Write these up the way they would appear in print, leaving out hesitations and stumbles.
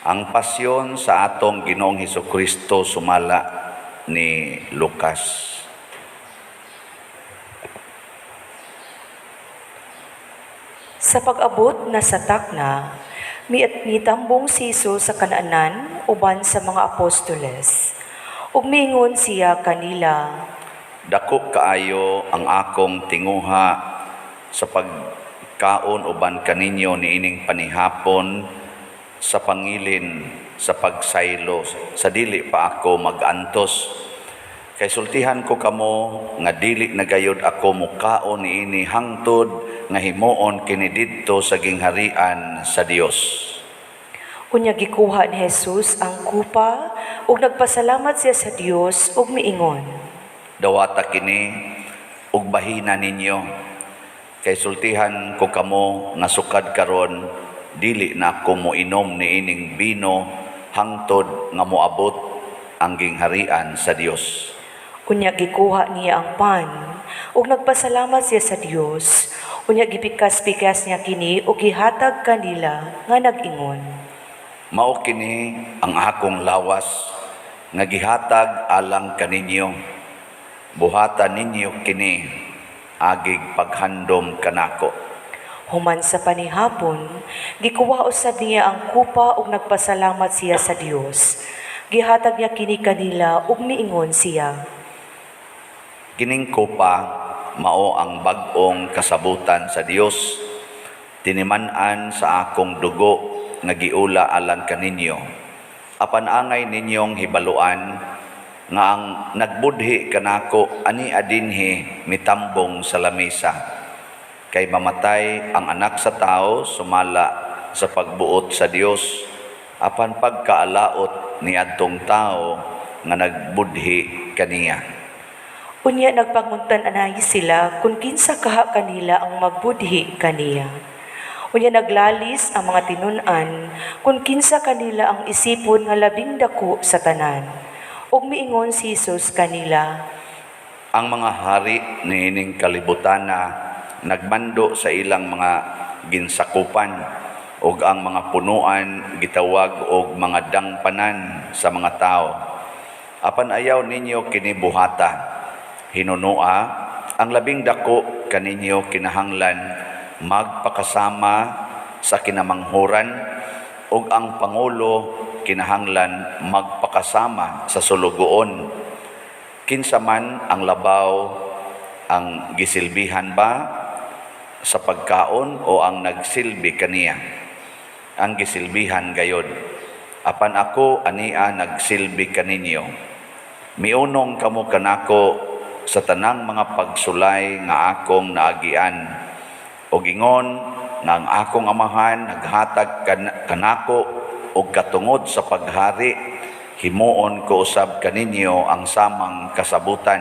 Ang pasyon sa atong Ginoong Hesukristo sumala ni Lucas. Sa pag-abot na sa takna, mitambong si Jesus sa kanaanan uban sa mga apostoles. Ug miingon siya kanila, Dako kaayo ang akong tinguha sa pagkaon uban kaninyo niining panihapon sa pangilin sa pagsaylo sa dili pa ako magantos. Kay sultihan ko kamo nga dili nagayod ako mukaon niini hangtod nga himuon kini didto sa gingharian sa Dios. Unya gikuha ni Jesus ang kupa ug nagpasalamat siya sa Dios ug miingon, Dawata kini ug bahina ninyo. Kay sultihan ko kamo nga sukad karon dili na ako moinom niining bino hangtod nga moabot ang gingharian sa Dios. Unya gikuha niya ang pan ug nagpasalamat siya sa Dios. Unya gipikas-pikas niya kini ug gihatag kanila nga nag-ingon, Mao kini ang akong lawas nga gihatag alang kaninyo. Buhatan ninyo kini agig paghandom kanako. Human sa panihapon, gikuha usab niya ang kupa ug nagpasalamat siya sa Dios. Gihatag niya kini kanila ug miingon siya, Kining kopa mao ang bag-ong kasabutan sa Dios. Tiniman-an sa akong dugo nga giula alang kaninyo. Apan angay ninyong hibaluan nga ang nagbudhi kanako ani adinhi mitambong sa lamesa. Kay mamatay ang anak sa tao sumala sa pagbuot sa Dios. Apan pagkaalaot ni adtong tao nga nagbudhi kaniya. unya nagpanguntan anay sila kung kinsa kaha kanila ang magbudhi kaniya. Unya naglalis ang mga tinun-an kung kinsa kanila ang isipon nga labing dako sa tanan. Ug miingon si Jesus kanila, Ang mga hari niining kalibutana nagmando sa ilang mga ginsakupan ug ang mga punuan gitawag og mga dangpanan sa mga tao. Apan ayaw ninyo kini buhata. Hinunua ang labing dako kaninyo kinahanglan magpakasama sa kinamanghuran ug ang pangulo kinahanglan magpakasama sa sulugoon. Kinsa man ang labaw ang gisilbihan ba sa pagkaon o ang nagsilbi kaniya? Ang gisilbihan gayod. Apan ako ania nagsilbi kaninyo. Miunong kamo kanako sa tanang mga pagsulay nga akong naagian. O gingon nga ang akong amahan naghatag kanako og katungod sa paghari, himuon ko usab kaninyo ang samang kasabutan.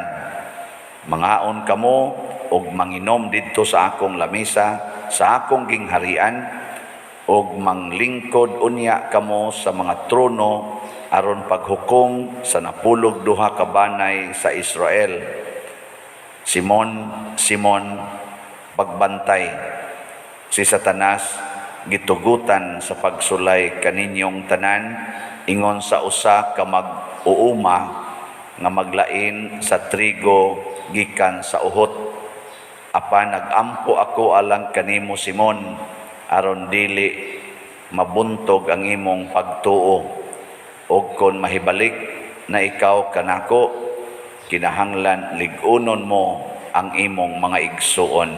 Mangaon kamo og manginom didto sa akong lamesa sa akong gingharian og manglingkod unya kamo sa mga trono aron paghukom sa napulog duha ka banay sa Israel. Simon, Simon, pagbantay. Si Satanas gitugutan sa pagsulay kaninyong tanan ingon sa usa ka mag-uuma nga maglain sa trigo gikan sa uhot. Apan nagampo ako alang kanimo Simon aron dili mabuntog ang imong pagtuo. Og kon mahibalik na ikaw kanako kinahanglan lig-unon mo ang imong mga igsuon.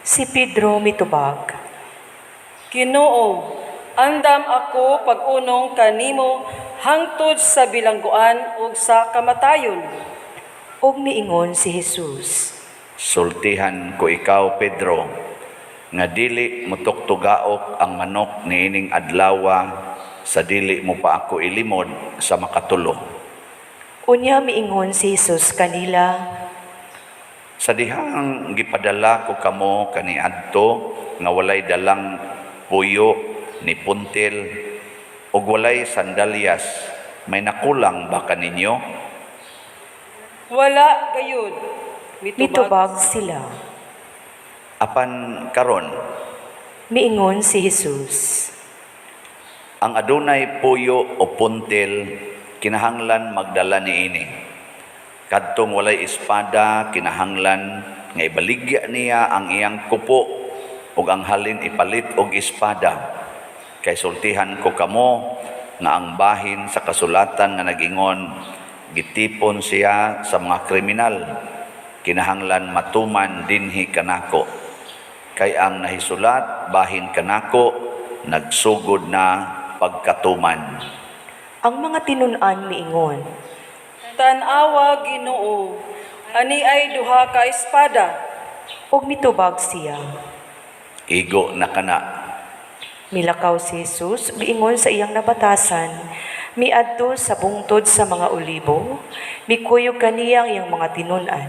si Pedro mitubag, Ginoo, andam ako pag-unong kanimo hangtod sa bilangguan ug sa kamatayon. ug miingon si Jesus, Sultihan ko ikaw, Pedro, nga dili mo tuktugaok ang manok niining adlawa sa dili mo pa ako ilimod sa makatulo. Unya miingon si Jesus kanila, Sa dihang gipadala ko kamo kaniadto nga walay dalang puyo ni puntil ug walay sandalyas, may nakulang ba kaninyo? Wala gayud. mitubag sila. Apan karon, Miingon si Jesus, Ang adunay puyo o puntil, kinahanglan magdala niini. Kadtong walay espada, kinahanglan nga ibaligya niya ang iyang kupo ug ang halin ipalit og espada. Kay sultihan ko kamo nga ang bahin sa kasulatan nga nag-ingon, gitipon siya sa mga kriminal, kinahanglan matuman dinhi kanako. Kay ang nahisulat bahin kanako, nagsugod na pagkatuman. Ang mga tinun-an miingon, Tanawa, Ginoo, ani ay duha ka espada. ug mitubag siya. Igo na kana. Milakaw si Jesus, giingon sa iyang nabatasan, miadto sa bungtod sa mga olibo, mikuyog kaniya ang iyang mga tinun-an.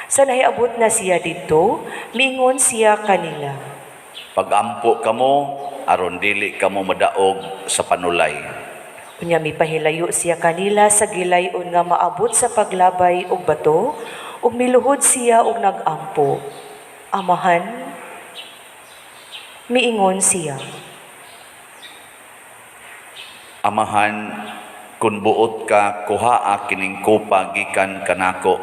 Sa nahiabot na siya dito, miingon siya kanila. Pagampo kamo, aron dili kamo madaog sa panulay. Unya mipahilayo siya kanila sa gilayon nga maabot sa paglabay og bato, ug miluhod siya og nagampo. Amahan, miingon siya. Amahan, kung buot ka, kuhaa kining kupa gikan kanako.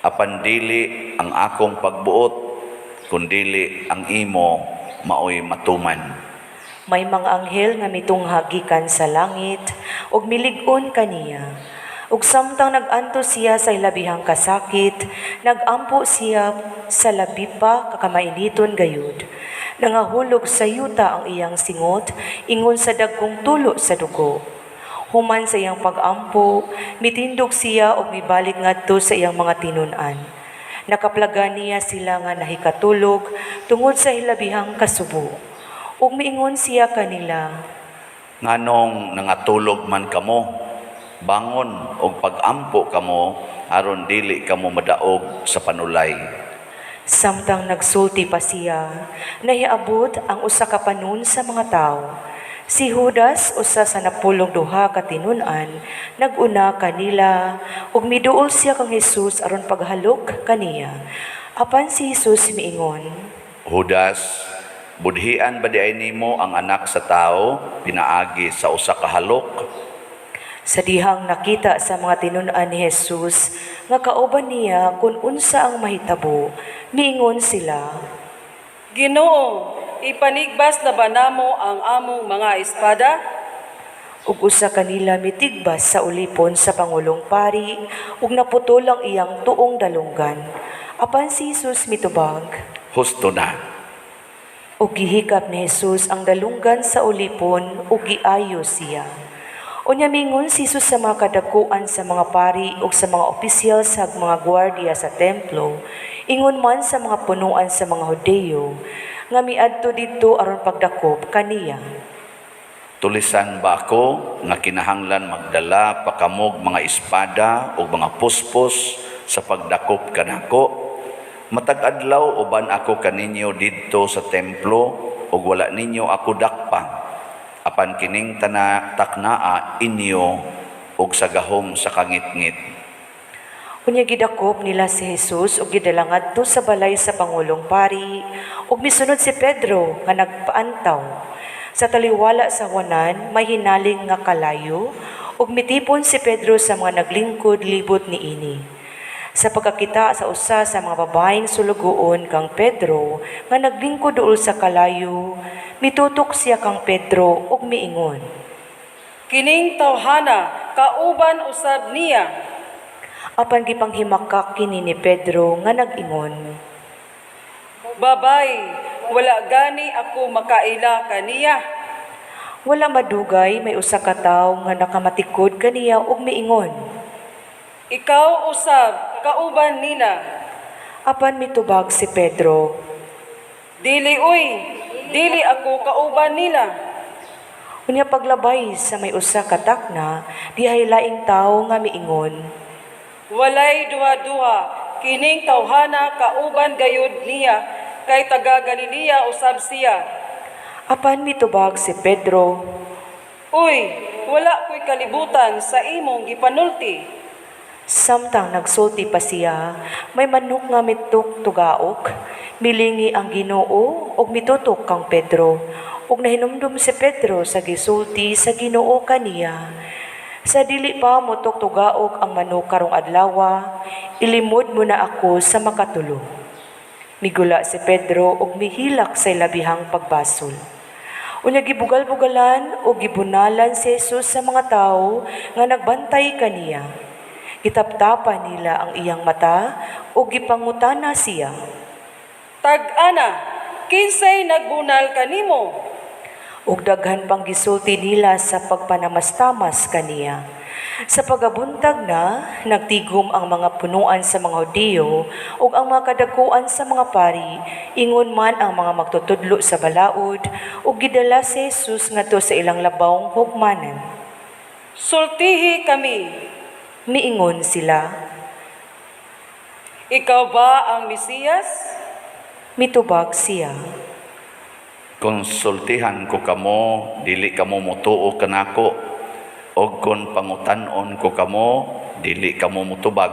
Apan dili ang akong pagbuot, kun dili ang imo maoy matuman. May mga anghel nga mitungha gikan sa langit, ug milig-on kaniya. Ug samtang nag-anto siya sa ilabihang kasakit, nagampo siya sa labi pa kakamainiton gayud. Nangahulog sa yuta ang iyang singot, ingon sa dagkong tulo sa dugo. Human sa iyang pag-ampo, mitindog siya og mibalik ngadto sa iyang mga tinun-an. Nakaplagan niya sila nga nahikatulog tungod sa hilabihang kasubo. Ug miingon siya kanila, Nganong nangatulog man kamo, bangon og pag-ampo kamo, aron dili kamo madaog sa panulay. samtang nagsulti pa siya, nahiabot ang usa ka panon sa mga tao. Si Judas, usa sa napulong duha ka tinun-an, nag-una kanila, ug miduol siya kang Jesus aron paghalok kaniya. Apan si Jesus miingon, Judas, budhian ba di ay nimo ang anak sa tao, pinaagi sa usa ka halok? sa dihang nakita sa mga tinun-an ni Jesus, nga kauban niya kung unsa ang mahitabo, miingon sila, Ginoo, ipanigbas na ba namo ang among mga espada? ug usa kanila mitigbas sa ulipon sa Pangulong Pari, ug naputol ang iyang tuong dalunggan. Apan si Jesus mitubag, Husto na. ug gihikap ni Jesus ang dalunggan sa ulipon ug giayo siya. Unya mingon si Jesus sa mga kadakuan sa mga pari ug sa mga opisyal sa mga gwardiya sa templo, ingon man sa mga punuan sa mga Hudeyo, nga miadto didto aron pagdakop kaniya. Tulisan ba ako nga kinahanglan magdala pa kamog mga espada o mga puspos sa pagdakop kanako? Matag adlaw uban ako kaninyo didto sa templo ug wala ninyo ako dakpa. Apan kining taknaa inyo ug sa gahom sa kangitngit. Unya gidakop nila si Jesus ug gidala ngadto sa balay sa Pangulong Pari ug misunod si Pedro nga nagpaantaw. Sa taliwala sa wanan may hinaling nga kalayo ug mitipon si Pedro sa mga naglingkod libot niini. Sa pagkakita sa usa sa mga babaeng sulugoon kang Pedro nga naglingkod duol sa kalayo, mitutok siya kang Pedro ug miingon, Kining tawhana, kauban usab niya. apan gipanghimakak kini ni Pedro nga nag-ingon, Babay, wala gani ako makaila kaniya. wala madugay may usa ka tawo nga nakamatikod kaniya ug miingon. Ikaw usab, kauban nila. Apan mitubag si Pedro, Dili dili ako kauban nila. unya paglabay sa may usa ka takna, dihay laing tawo nga miingon, Walay duha-duha, kining tawhana kauban gayud niya, kay taga Galilea usab siya. apan mitubag si Pedro, Uy, wala ko'y kalibutan sa imong gipanulti. samtang nagsulti pa siya, may manok nga mituk tugaok, milingi ang Ginoo ug mitutok kang Pedro, ug nahinumdum si Pedro sa gisulti sa Ginoo kaniya. Sa dili pa mo tugaog ang manok karong adlaw, ilimod mo na ako sa makatulo. Migula si Pedro ug mihilak sa labihang pagbasol. Unya gibugal-bugalan o gibunalan si Jesus sa mga tawo nga nagbantay kaniya. Gitaptapan nila ang iyang mata o gipangutana siya. Tag-ana, kinsay nagbunal kanimo? Ug daghan pang gisulti nila sa pagpanamastamas kaniya. Sa pagabuntag na, nagtigom ang mga punuan sa mga Hudiyo ug ang mga kadakuan sa mga pari, ingon man ang mga magtutudlo sa balaod ug gidala si Jesus ngadto sa ilang labawng hugmanan. Sultihi kami, Miingon sila, ikaw ba ang Mesiyas? mitubag siya. Konsultihan ko kamo, dili kamo mutuo kanako. Og kon pangutanon ko kamo, dili kamo mutubag.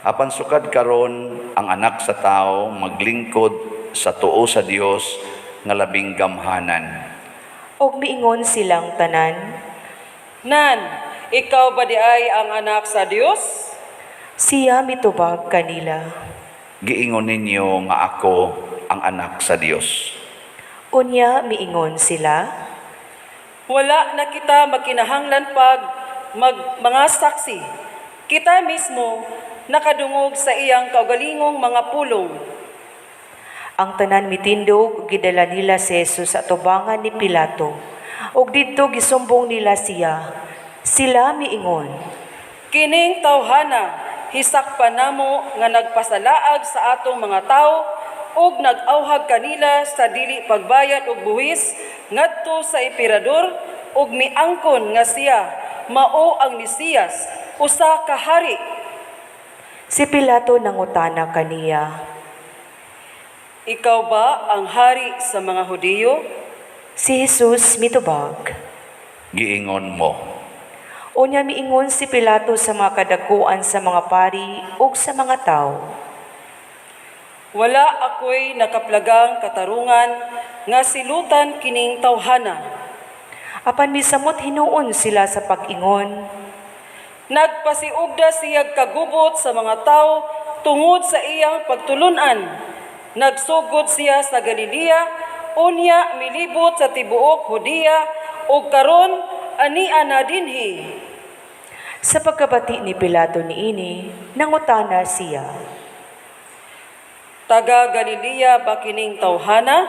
Apan sukad karon ang anak sa tao maglingkod sa tuo sa Dios nga labing gamhanan. Ug miingon silang tanan, Nan, ikaw ba di ay ang anak sa Dios? siya mitubag kanila. Giingon ninyo nga ako ang anak sa Dios. Unya miingon sila, Wala na kita magkinahanglan pag mga saksi. Kita mismo nakadungog sa iyang kaugalingong mga pulong. ang tanan mitindog ug gidala nila si Jesus sa tubangan ni Pilato. Ug didto gisumbong nila siya. Sila miingon, Kining tawhana, hisakpan namo nga nagpasalaag sa atong mga tao ug nag-awhag kanila sa dili pagbayad og buhis ngadto sa emperador ug miangkon nga siya mao ang Mesiyas, usa ka hari. si Pilato nangutana kaniya. Ikaw ba ang hari sa mga Hudiyo? Si Jesus mitubag. Giingon mo. Unya miingon si Pilato sa mga kadakuan sa mga pari ug sa mga tawo. Wala ako'y nakaplagang katarungan nga silutan kining tawhana. Apan misamot hinuon sila sa pag-ingon. Nagpasiugda siyag kagubot sa mga tao tungod sa iyang pagtulunan. Nagsugod siya sa Galilea, unya milibot sa tibuok Hudiya, ug karon ania na dinhi. Sa pagkabati ni Pilato niini, nangutana siya. Taga Galilea ba kining tawhana?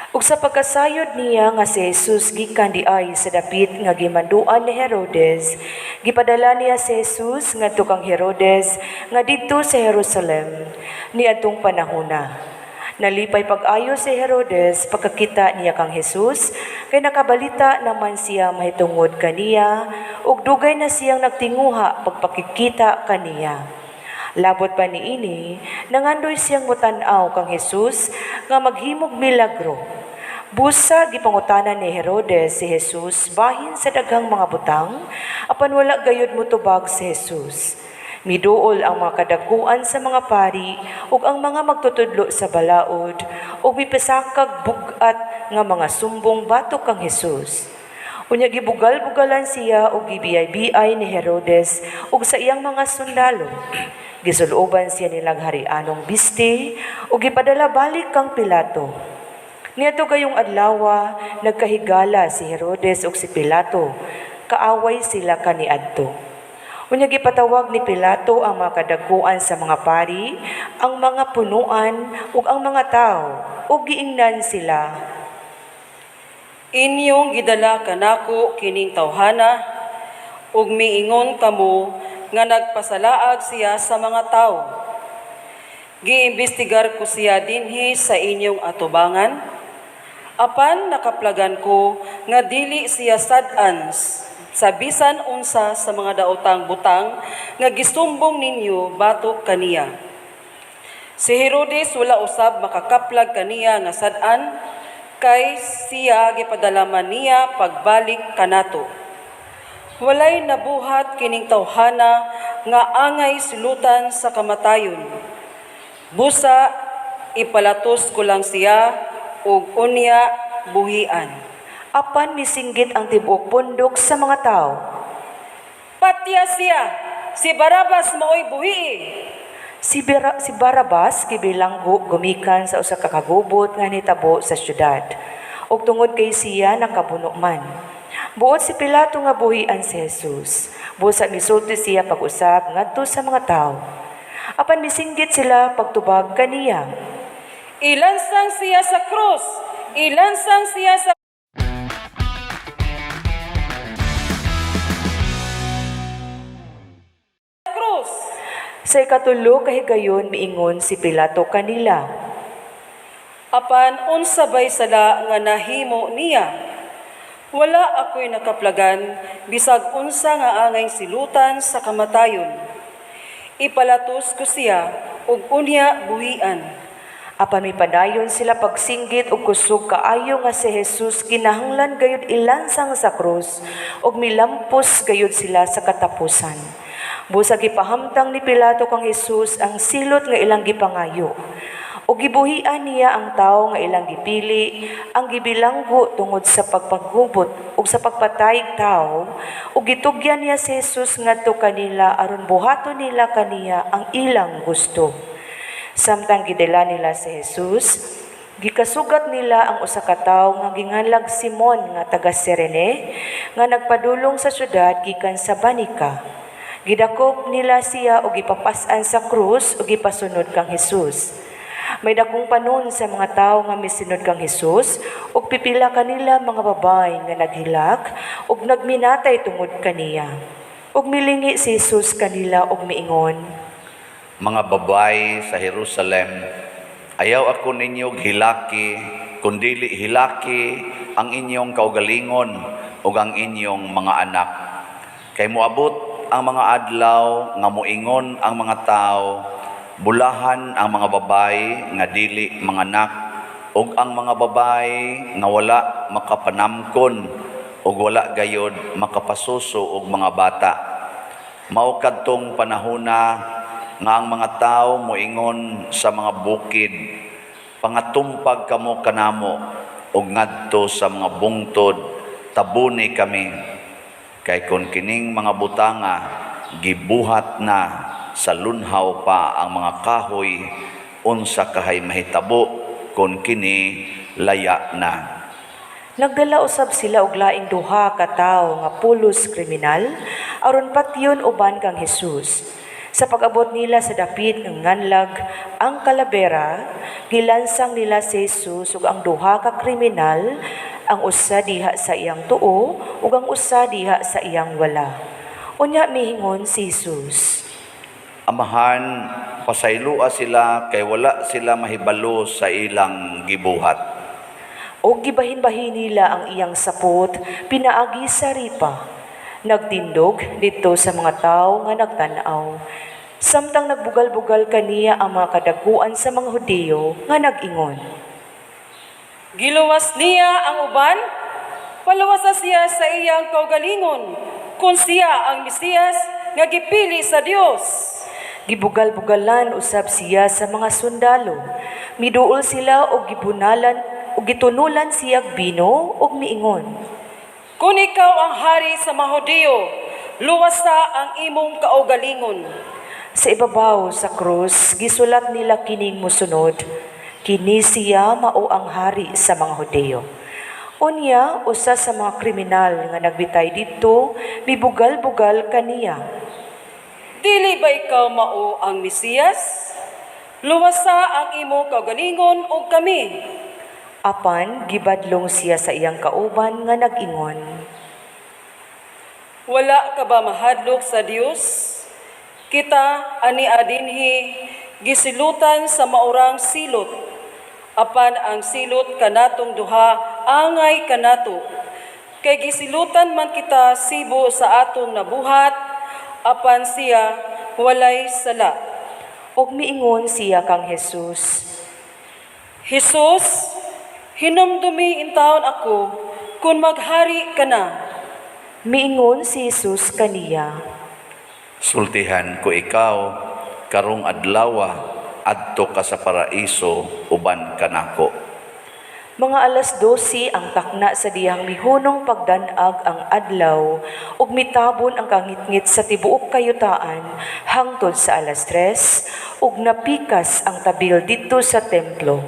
Ug sa pagkasayod niya nga si Jesus gikan diay sa dapit nga gimanduan ni Herodes, gipadala niya si Jesus ngadto kang Herodes nga didto sa Jerusalem niadtong panahona. Nalipay pag-ayo si Herodes pagkakita niya kang Jesus, kay nakabalita naman siya mahitungod kaniya ug dugay na siyang nagtinguha pagpakikita kaniya. Labot pa niini, nangandoy siyang mutan-aw kang Jesus nga maghimog milagro. Busa gipangutanan ni Herodes si Jesus bahin sa daghang mga butang, apan wala gayud motubag si Jesus. Miduol ang mga kadaguan sa mga pari ug ang mga magtutudlo sa balaod ug mipasakag bugat nga mga sumbong batok kang Jesus. Unya gibugal-bugalan siya ug gibiyay-biyay ni Herodes ug sa iyang mga sundalo. Gisuluban siya nilang harianong biste ug gipadala balik kang Pilato. Niadto gayong adlaw, nagkahigala si Herodes ug si Pilato. Kaaway sila kaniadto. Unya gipatawag ni Pilato ang mga kadaguan sa mga pari, ang mga punuan ug ang mga tao ug giingnan sila. Inyong gidala kanako kining tawhana ug miingon kamo nga nagpasalaag siya sa mga tao. Giimbestigar ko siya dinhi sa inyong atubangan, apan nakaplagan ko nga dili siya sad-an sa bisan unsa sa mga daotang butang nga gisumbong ninyo batok kaniya. Si Herodes wala usab makakaplag kaniya nga sad-an, kay siya gipadalaman niya pagbalik kanato. Walay nabuhat kining tawhana nga angay sulutan sa kamatayon. Busa ipalatos ko lang siya ug unya buhian. Apan misinggit ang tibuok bundok sa mga tao. Patya siya, si Barabas maoy buhii. Si Barabas gibilanggo gumikan sa usa ka kagubot nga nitabo sa syudad. Ug tungod kay siya nakabuno man. Buot si Pilato nga buhian si Jesus. Busa misulti siya pag-usab ngadto sa mga tao. Apan misinggit sila pagtubag kaniya. Ilansang siya sa krus. Ilansang siya sa krus. Sa ikatulo kahigayon miingon si Pilato kanila. Apan unsabay sala nga nahimo niya. Wala ako'y nakaplagan bisag unsa nga angay silutan sa kamatayon. Ipalatos ko siya ug unya buhian. Apan mipadayon sila pagsinggit ug kusog kaayo nga si Jesus kinahanglan gayud ilansang sa krus ug milampos gayud sila sa katapusan. Busa gipahamtang ni Pilato kang Jesus ang silot nga ilang gipangayo. O gibuhian niya ang tao nga ilang gipili, ang gibilanggo tungod sa pagpaghubot ug sa pagpatayg tao, ug gitugyan niya si Jesus ngadto kanila aron buhaton nila kaniya ang ilang gusto. Samtang gidala nila si Jesus, gikasugat nila ang usa ka tawo nga ginganlag Simon nga taga Cirene, nga nagpadulong sa syudad gikan sa Banika. Gidakop nila siya ug gipapas-an sa krus ug gipasunod kang Jesus. May dakong panon sa mga tao nga misunod kang Jesus ug pipila kanila mga babay nga naghilak ug nagminatay tungod kaniya. Ug milingi si Jesus kanila ug miingon, Mga babay sa Jerusalem, ayaw ako ninyong hilaki, kundili hilaki ang inyong kaugalingon ug ang inyong mga anak. Kay moabot ang mga adlaw nga moingon ang mga tao, bulahan ang mga babay nga dili manganak ug ang mga babay nga wala makapanamkon ug wala gayod makapasuso og mga bata. Mao kadtong panahona nga ang mga tao moingon sa mga bukid, pangatumpag kamo kanamo ug ngadto sa mga bungtod, tabuni kami. Kay kun kining mga butanga gibuhat na sa lunhaw pa ang mga kahoy, unsa kahay mahitabo kon kini laya na. Nagdala usab sila og laing duha ka tawo nga pulos kriminal aron patyon uban kang Jesus. Sa pag-abot nila sa dapit ng nganlag ang kalabera, gilansang nila si Jesus ug ang duha ka kriminal, ang usa diha sa iyang tuo ug ang usa diha sa iyang wala. Unya mihingon si Jesus, Amahan, pasaylua sila kay wala sila mahibalo sa ilang gibuhat. o gibahin-bahin nila ang iyang sapot, pinaagi sa ripa. Nagtindog dito sa mga tao nga nagtanaw. Samtang nagbugal-bugal kaniya ang mga kadaguan sa mga Hudiyo nga nag-ingon. Giluwas niya ang uban, paluwasa siya sa iyang kaugalingon, kung siya ang Mesiyas nga gipili sa Dios. Gibugal-bugalan usab siya sa mga sundalo. Miduol sila og gibunalan og gitunulan siyag bino og miingon. Kung ikaw ang hari sa mga Hudiyo, luwasa ang imong kaugalingon. Sa ibabaw sa krus, gisulat nila kining musunod. Kini siya mao ang hari sa mga Hudiyo. Unya, usa sa mga kriminal nga nagbitay dito, mibugal-bugal kaniya. Dili ba ikaw mao ang Mesiyas? Luwasa ang imong kaugalingon ug kami. Apan, gibadlong siya sa iyang kauban nga nag-ingon. Wala ka ba mahadlok sa Dios? Kita ani adinhi gisilutan sa maurang silot. Apan ang silot kanatong duha angay kanato. Kay gisilutan man kita sibo sa atong nabuhat, apan siya walay sala. Og miingon siya kang Jesus. Jesus, hinumdumi intawon ako kung maghari ka na. Miingon si Jesus kaniya. Sultihan ko ikaw, karong adlawa, adto ka sa paraiso, uban kanako. Mga alas 12 ang takna sa diyang mihunong pagdanag ang adlaw ug mitabon ang kangitngit sa tibuok kayutaan hangtod sa alas 3 ug napikas ang tabil didto sa templo.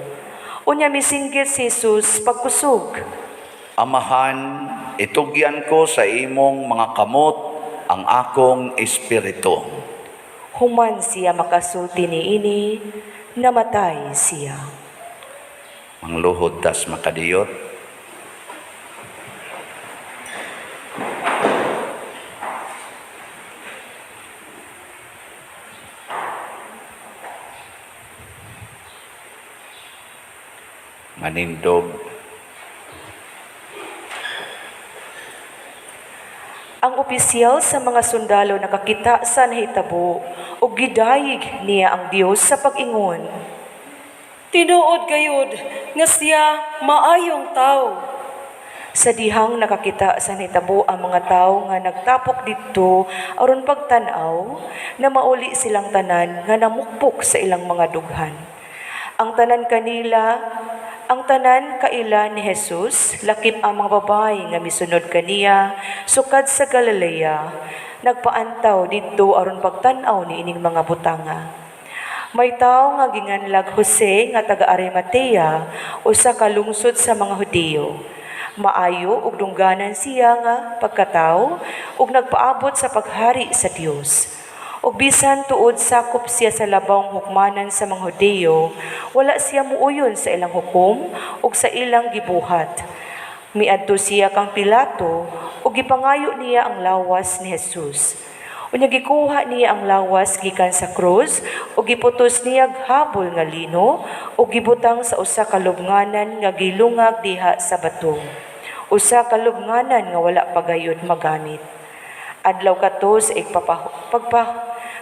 Unya misinggit si Jesus pagkusog. Amahan, itugyan ko sa imong mga kamot ang akong espiritu. Human siya makasulti niini, namatay siya. Mangluhod tas makadiyot. Manindog. Ang opisyal sa mga sundalo nakakita sa nahitabo ug gidayig niya ang Dios sa pag-ingon. Tinuod gayud nga siya maayong tao. Sa dihang nakakita sa nahitabo ang mga tao nga nagtapok didto aron pagtan-aw, na mauli silang tanan nga namukpok sa ilang mga dughan. Ang tanan kaila ni Jesus, lakip ang mga babae nga misunod kaniya, sukad sa Galilea, nagpaantaw didto aron pagtan-aw ni ining mga butanga. May tao nga ginganlag Jose nga taga Arimatea, usa ka lungsod sa mga Hudiyo. Maayo ug dungganan siya nga pagkatao ug nagpaabot sa paghari sa Dios. Ug bisan tuod sakop siya sa labawng hukmanan sa mga Hudiyo, wala siya muuyon sa ilang hukom ug sa ilang gibuhat. Miadto siya kang Pilato ug gipangayo niya ang lawas ni Jesus. Unya gikuha niya ang lawas gikan sa krus ug giputos niya habol nga lino ug gibutang sa usa ka lubnganan nga gilungag diha sa bato. Usa ka lubnganan nga wala pagayod magamit. Adlaw kato sa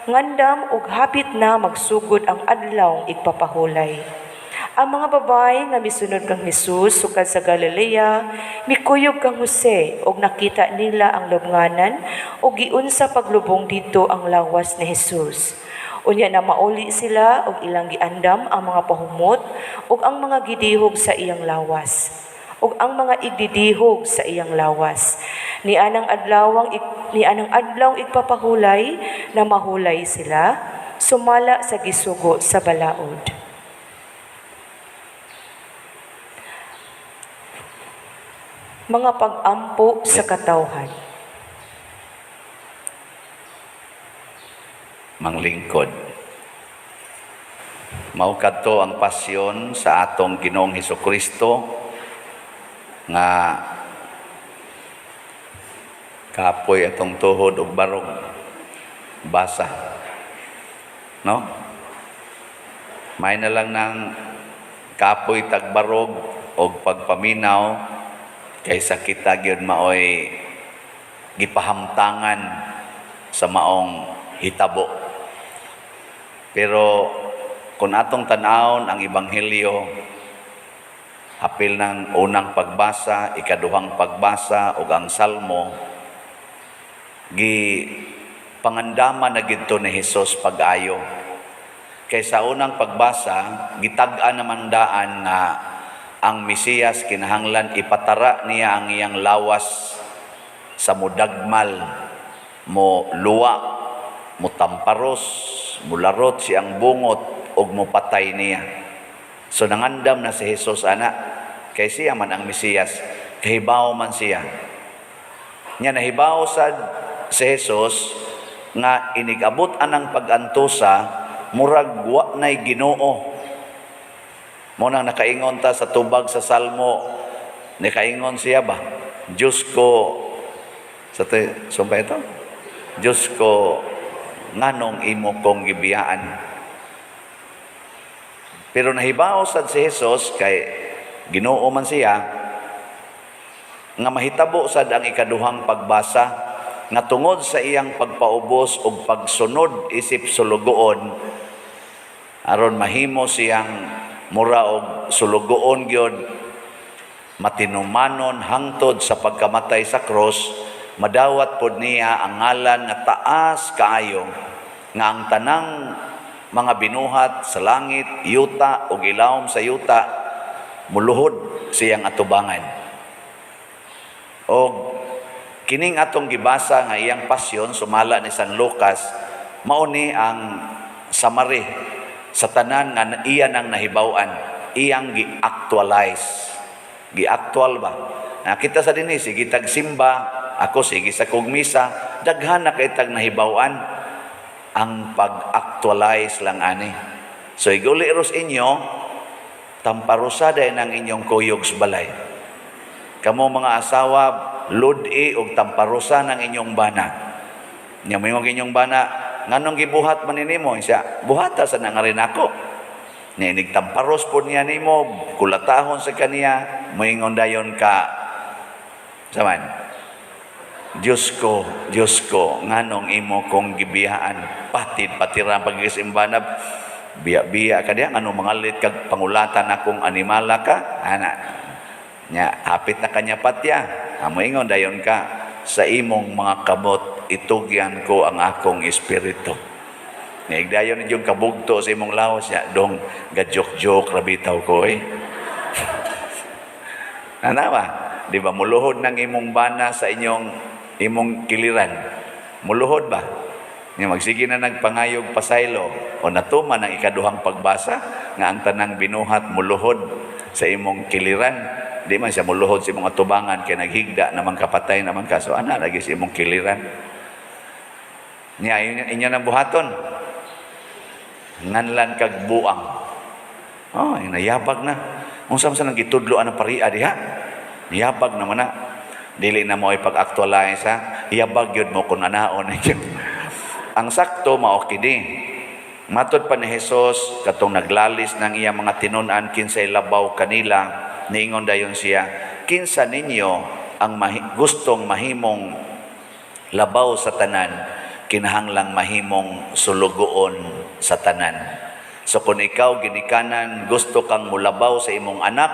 ngandam ug hapit na magsugod ang adlaw igpapahulay. Ang mga babae nga misunod kang Jesus sukad sa Galilea, mikuyog kang Jose ug nakita nila ang lubnganan ug giunsa paglubong dito ang lawas ni Jesus. Unya na mauli sila ug ilang giandam ang mga pahumot ug ang mga gidihog sa iyang lawas ug ang mga igdidihog sa iyang lawas. Ni anang adlaw igpapahulay na mahulay sila, sumala sa gisugo sa balaod. Mga pag-ampo sa katawhan. Manglingkod. Mao kadto ang pasyon sa atong Ginoong Hesukristo nga kapoy atong tuhod ug barog basa, no? May na lang ng kapoy tagbarog og pagpaminaw kaysa kita gyud maoy gipahamtangan sa maong hitabo. Pero kung atong tan-awon ang ebanghelyo, apil ng unang pagbasa, ikaduhang pagbasa ug ang salmo, pangandama na gidto ni Hesus pag-ayo. Kaysa unang pagbasa, gitag-an naman daan nga ang Mesiyas kinahanglan ipatara niya ang iyang lawas sa mudagmal, mo luwa, mo tamparos, mularot siyang bungot ug mopatay niya. So nangandam na si Jesus ana, kay siya man ang Mesiyas, kahibaw man siya. Nya nahibaw sad si Jesus nga inigabot anang pag-antusa murag wa nay Ginoo. Mo nang nakaingon ta sa tubag sa Salmo, nakaingon siya ba? Diyos ko, sumpay ito? Diyos ko, nganong imo kong gibiyaan. Pero nahibaw sad si Jesus, kay Ginoo man siya, nga mahitabo sad ang ikaduhang pagbasa, nga tungod sa iyang pagpaubos o pagsunod isip sulugoon, aron mahimo siyang mura og sulugoon gyud, matinumanon hangtod sa pagkamatay sa cross, madawat pod niya ang ngalan nga taas kaayo, nga ang tanang mga binuhat sa langit, yuta ug ilawom sa yuta, muluhod siyang atubangan. O kining atong gibasa nga iyang pasyon sumala ni San Lucas, mao ni ang summary sa tanan nga iya nang nahibaw-an, iyang gi-actualize. Gi-actual ba? Nakita sa dinhi sige tag simba, ako sige sa kugmisa, daghan na kay tag nahibaw-an ang pag-actualize lang ani. So iguliros inyo, tamparusada ng inyong kuyog sa balay. Kamo mga asawa, ludi o tamparusa ng inyong bana. Nya mo yung inyong bana, nganong gibuhat man nimo siya? Buhata sa nangarin ako. Ninig tamparos po niya nimo, kulatahon sa kaniya, moingon dayon ka. Saman. Diyos ko, nganong imo kong gibihaan, patid-patiran pag-isimbanab, biya-biya ka diya, anong mga lit kag pangulatan akong animala ka, ana, nya, hapit na kanya patya, amoingon dayon ka, sa imong mga kabot, itugyan ko ang akong espiritu. Naigdayon yung kabugto sa imong lawas, ya, dong, gadyok-jok, rabitaw ko Nanawa, di ba, muluhod ng imong bana sa imong kiliran. Muluhod ba? Nga magsige na nagpangayog pasaylo o natuman ang ikaduhang pagbasa nga ang tanang binuhat muluhod sa imong kiliran. Di man siya muluhod sa imong atubangan kay naghigda naman kapatay naman ka. So ana lagi sa imong kiliran. Nya inyo nang buhaton. Nganlan kag buang. Oh, nayabag na. Unsa man sa nang gitudlo ang paria diha? Niyabag naman na. Dili na mo ipag-actualize ha. Iyabag yun mo kung anaon. Ang sakto mao kini. Matod pa ni Jesus katong naglalis ng iya mga tinunan kinsay labaw kanila, niingon dayon siya, kinsa ninyo ang gustong mahimong labaw sa tanan, kinahanglang mahimong sulugoon sa tanan. So kung ikaw ginikanan gusto kang mulabaw sa imong anak,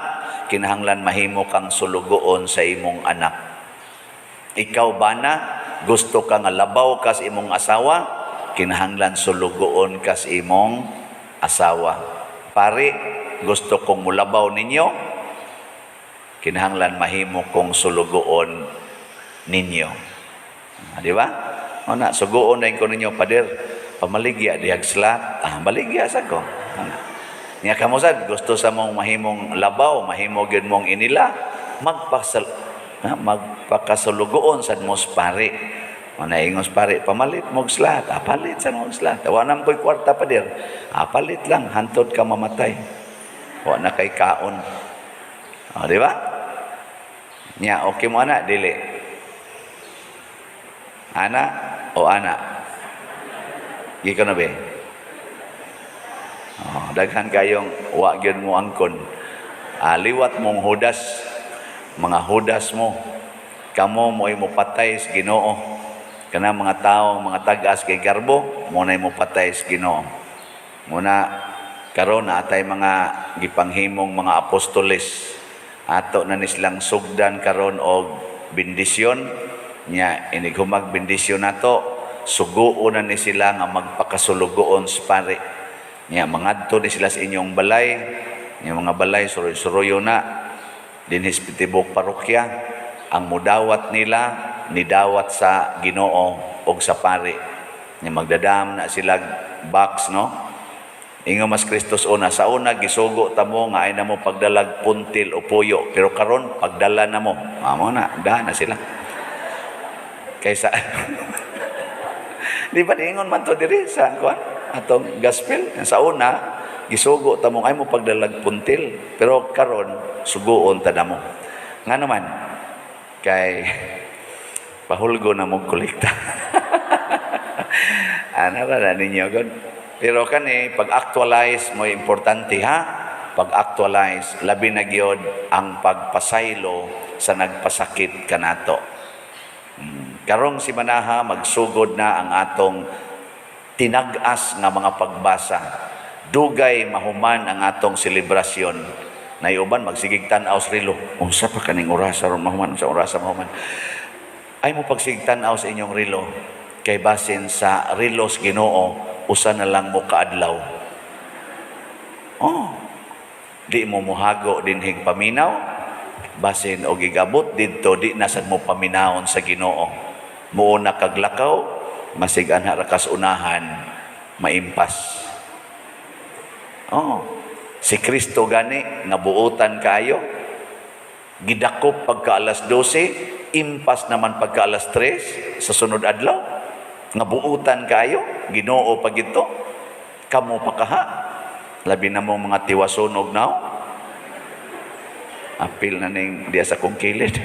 kinahanglan mahimo kang sulugoon sa imong anak. Ikaw bana, gusto ka nga labaw ka sa imong asawa, kinahanglan sulugoon ka sa imong asawa. Pare, gusto kong mulabaw ninyo, kinahanglan mahimo kong sulugoon ninyo. Di ba? O na, sugoon na ko ninyo, pader, pamaligya, dihagslat, maligya sa ko. Nga kamusad, gusto sa mong mahimong labaw, mahimo gyud mong inila, magpakasulugoon sa mos pare. Manaingos pare, pamalit mong slat, palit sa mong slat. Tawanan ko'y kwarta pa dir, palit lang, hantod ka mamatay. Wa na kay kaon. Di ba? Nya, okay mo ana, dili. Ana o ana? Giko na ba? Daghan kayong wa gyud mo angkon. Liwat mong hudas, mga hudas mo, kamo mo'y mo patay sa Ginoo. Kana mga tao, mga tagas kay garbo, mo na mo patay sa Ginoo. Muna karon na atay mga gipanghimong mga apostoles. Ato na nislang sugdan karon og bendisyon nya inig humag bendisyon nato, suguon na ni sila nga magpakasulugoon sa pare. Nya mangadto ni sila sa inyong balay, nya mga balay suroy-suroyo na dinhis pitibok parokya, ang mudawat nila nidawat sa Ginoo og sa pare. Nya magdadam na sila box, no? Ingon mas Kristus una sa una gisugo ta mo nga ay na mo pagdalag puntil o puyo, pero karon pagdala na mo. Amo na, na sila. Kaysa di ba ingon man to diri sa kuan atong gospel sa una gisugo ta mo ay mo pagdalag puntil, pero karon suguon ta namo. Nga naman kay pahulgo na mo kolekta. Ana ra ninyo god. Pero kani pag-actualize mo importante ha. Pag-actualize labi na gyud ang pagpasaylo sa nagpasakit kanato. Karong si Manaha magsugod na ang atong tinag-as nga mga pagbasa. Dugay mahuman ang atong selebrasyon. Nayuban magsigig tan-aw sa rilo. Unsa pa kaning orasa ron mahuman sa orasa mahuman. Ay mo pagsigig tan-aw sa inyong rilo kay basin sa rilos Ginoo usa na lang mo kaadlaw. di mo muhago dinhig paminaw, basin og igabot didto di nasad mo paminawon sa Ginoo. Muuna kaglakaw, masig anha ra kas unahan, maimpas. Oh, si Kristo gani nga buotan kayo. Gidakop pagka alas 12, impas naman pagka alas 3 sa sunod adlaw. Nga buutan kayo, Ginoo pag ito. Kamo pa kaha. Labi na mong mga tiwasunog now. Apil na ning diya sa kong kilid.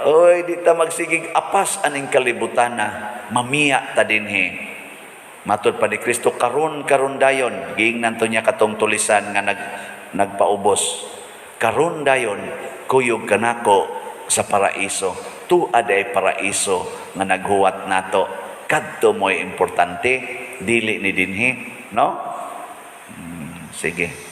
Oy, di ta magsigig apas aning kalibutan na mamiya ta dinhi. Matod pa ni Kristo karon dayon giingnan to niya katong tulisan nga nagpaubos. Karon dayon kuyog kanako sa paraiso. Tu aday paraiso nga naghuwat nato. Kadto mo'y importante dili ni dinhi, no? Sige.